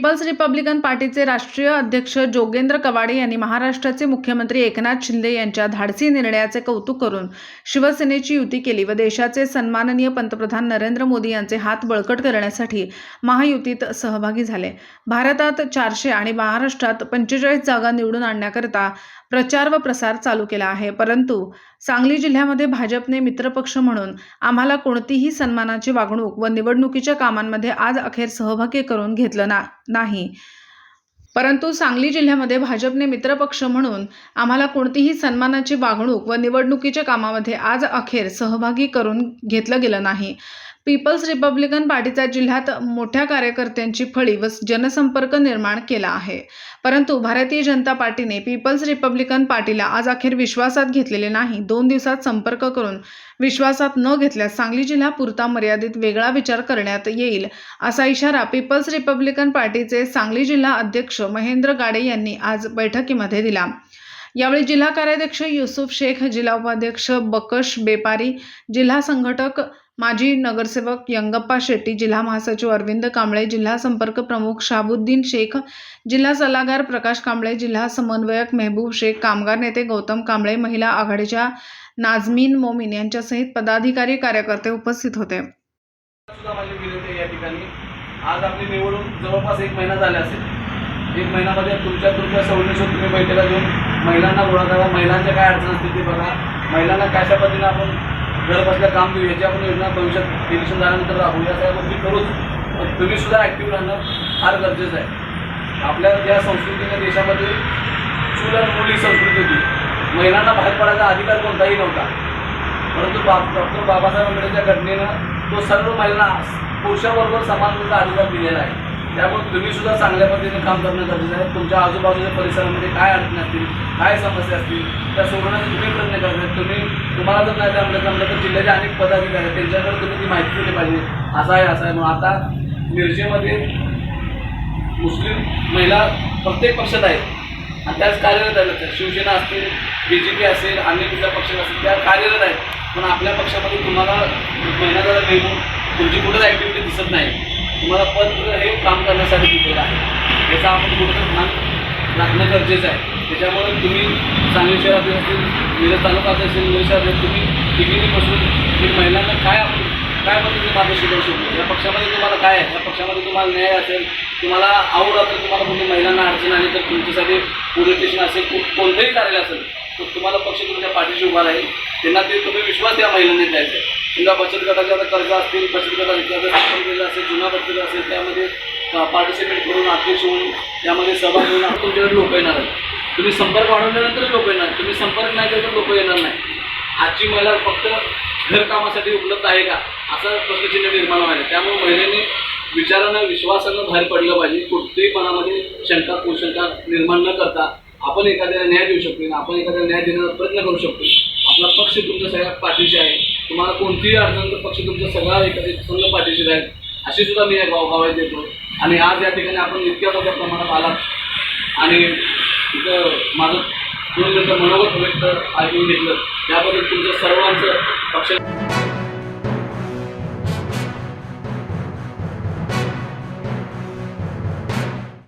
People's Republican पार्टीचे राष्ट्रीय अध्यक्ष जोगेंद्र कवाडे यांनी महाराष्ट्राचे मुख्यमंत्री एकनाथ शिंदे यांच्या धाडसी निर्णयाचे कौतुक करून शिवसेनेची युती केली व देशाचे सन्माननीय पंतप्रधान नरेंद्र मोदी यांचे हात बळकट करण्यासाठी महायुतीत सहभागी झाले। भारतात 400 आणि महाराष्ट्रात 45 जागा निवडून आणण्याकरता प्रचार व प्रसार चालू केला आहे, परंतु सांगली जिल्ह्यामध्ये भाजपने मित्रपक्ष म्हणून आम्हाला कोणतीही सन्मानाची वागणूक व निवडणुकीच्या कामांमध्ये आज अखेर सहभागी करून घेतलं नाही। परंतु सांगली जिल्ह्यामध्ये भाजपने मित्रपक्ष म्हणून आम्हाला कोणतीही सन्मानाची वागणूक व निवडणुकीच्या कामामध्ये आज अखेर सहभागी करून घेतलं गेलं नाही। पीपल्स रिपब्लिकन पार्टीचा जिल्ह्यात मोठ्या कार्यकर्त्यांची फळी व जनसंपर्क निर्माण केला आहे, परंतु भारतीय जनता पार्टीने पीपल्स रिपब्लिकन पार्टीला आज अखेर विश्वासात घेतलेले नाही। 2 दिवसात संपर्क करून विश्वासात न घेतल्यास सांगली जिल्हा पुरता मर्यादित वेगळा विचार करण्यात येईल, असा इशारा पीपल्स रिपब्लिकन पार्टीचे सांगली जिल्हा अध्यक्ष महेंद्र गाडे यांनी आज बैठकीमध्ये दिला। यावेळी जिल्हा कार्याध्यक्ष युसुफ शेख, जिल्हा उपाध्यक्ष बकश बेपारी, जिल्हा संघटक माजी नगरसेवक यंगप्पा शेट्टी, जिल्हा महासचिव अरविंद कांबळे, जिल्हा संपर्क प्रमुख शाबुद्दीन शेख, जिल्हा सल्लागार प्रकाश कांबळे, जिल्हा समन्वयक मेहबूब शेख, कामगार नेते गौतम कांबळे, महिला आघाडीच्या नाजमीन मोमीन यांच्यासहित पदाधिकारी कार्यकर्ते उपस्थित होते। या ठिकाणी आज आपली निवडून जवळपास 1 महिना झाला असेल। 1 महिन्यामध्ये तुमच्या सवलतीवर तुम्ही बैठका घेऊन महिलांना गोळा करा, महिलांच्या काय अडचण असतील ते बघा, महिलांना कशा पद्धतीने आपण घर बसल्या काम देऊ याची आपण योजना भविष्यात इलेक्शन झाल्यानंतर राहू, या सगळ्या गोष्टी करूच। तुम्ही सुद्धा ॲक्टिव्ह राहणं फार गरजेचं आहे। आपल्या ज्या संस्कृतीने देशामध्ये चूल आणि मुली संस्कृती होती, महिलांना बाहेर पडायचा अधिकार कोणताही नव्हता, परंतु डॉक्टर बाबासाहेब आंबेडकरच्या घटनेनं तो सर्व महिलांना पुरुषाबरोबर समानतेचा अधिकार दिलेला आहे। त्यामुळे तुम्ही सुद्धा चांगल्या पद्धतीने काम करणं गरजेचं आहे। तुमच्या आजूबाजूच्या परिसरामध्ये काय अडचणी असतील, काय समस्या असतील, त्या सोडवण्याचा तुम्ही प्रयत्न करता। तुम्हाला जर नाही जमलं तर जिल्ह्याचे अनेक पदाधिकारी आहेत, त्यांच्याकडे तुम्ही ती माहिती दिली पाहिजे, असं आहे म्हणून। आता मिरजेमध्ये मुस्लिम महिला प्रत्येक पक्षात आहेत आणि त्याच कार्यरत आहेत। शिवसेना असतील, BJP असेल, अन्य कुठल्या पक्षात असतील, त्या कार्यरत आहेत, पण आपल्या पक्षामध्ये तुम्हाला महिना जरा नेमून तुमची कुठंच ॲक्टिव्हिटी दिसत नाही। तुम्हाला पद हे काम करण्यासाठी दिलेलं आहे, याचा आपण कुठं ध्यान राखणं गरजेचं आहे। त्याच्यामुळे तुम्ही सांगली शहरातील असतील, मिरज तालुक्यात असेल, मिरज शहरात तुम्ही टिकीनीपासून महिलांना काय पद्धतीने मार्गदर्शन करू शकतो, या पक्षामध्ये तुम्हाला काय आहे, या पक्षामध्ये तुम्हाला न्याय असेल, तुम्हाला आवड तुम्हाला कुठे महिलांना अडचण आली तर तुमच्यासाठी पोलीस स्टेशन असेल, कोणतंही कार्यालय असेल तर तुम्हाला पक्ष तुमच्या पाठीशी उभा राहील। त्यांना ते तुम्ही विश्वास त्या महिलांनी द्यायचा आहे। समजा बचत गटाचे आता कर्ज असतील, बचत गटाचा असेल, जुना बचत असेल, त्यामध्ये पार्टिसिपेट करून अध्यक्ष होऊन त्यामध्ये सहभाग घेऊन तुमच्याकडे लोक येणार आहेत। तुम्ही संपर्क वाढवल्यानंतर लोक येणार, तुम्ही संपर्क नाही केला तर लोक येणार नाही। आजची महिला फक्त घरकामासाठी उपलब्ध आहे का, असा प्रश्नचिन्ह निर्माण व्हायला। त्यामुळे महिलेने विचारानं विश्वासानं बाहेर पडलं पाहिजे। कुठल्याही मनामध्ये शंका कुशंका निर्माण न करता आपण एखाद्याला न्याय देऊ शकतो, आपण एखाद्याला न्याय देण्याचा प्रयत्न करू शकतो। आपला पक्ष तुमच्या सगळ्या पाठीशी आहे, तुम्हाला कोणतीही अडचण तर पक्ष तुमच्या सगळ्या एखाद्या संघ पाठीशी राहील, अशी सुद्धा मी भाव देतो। आणि आज या ठिकाणी आपण इतक्या मोठ्या प्रमाणात आलात आणि इथं माझं 2 मिनिटं मनोगत व्यक्त ऐकून घेतलं, त्याबद्दल तुमच्या सर्वांचं पक्ष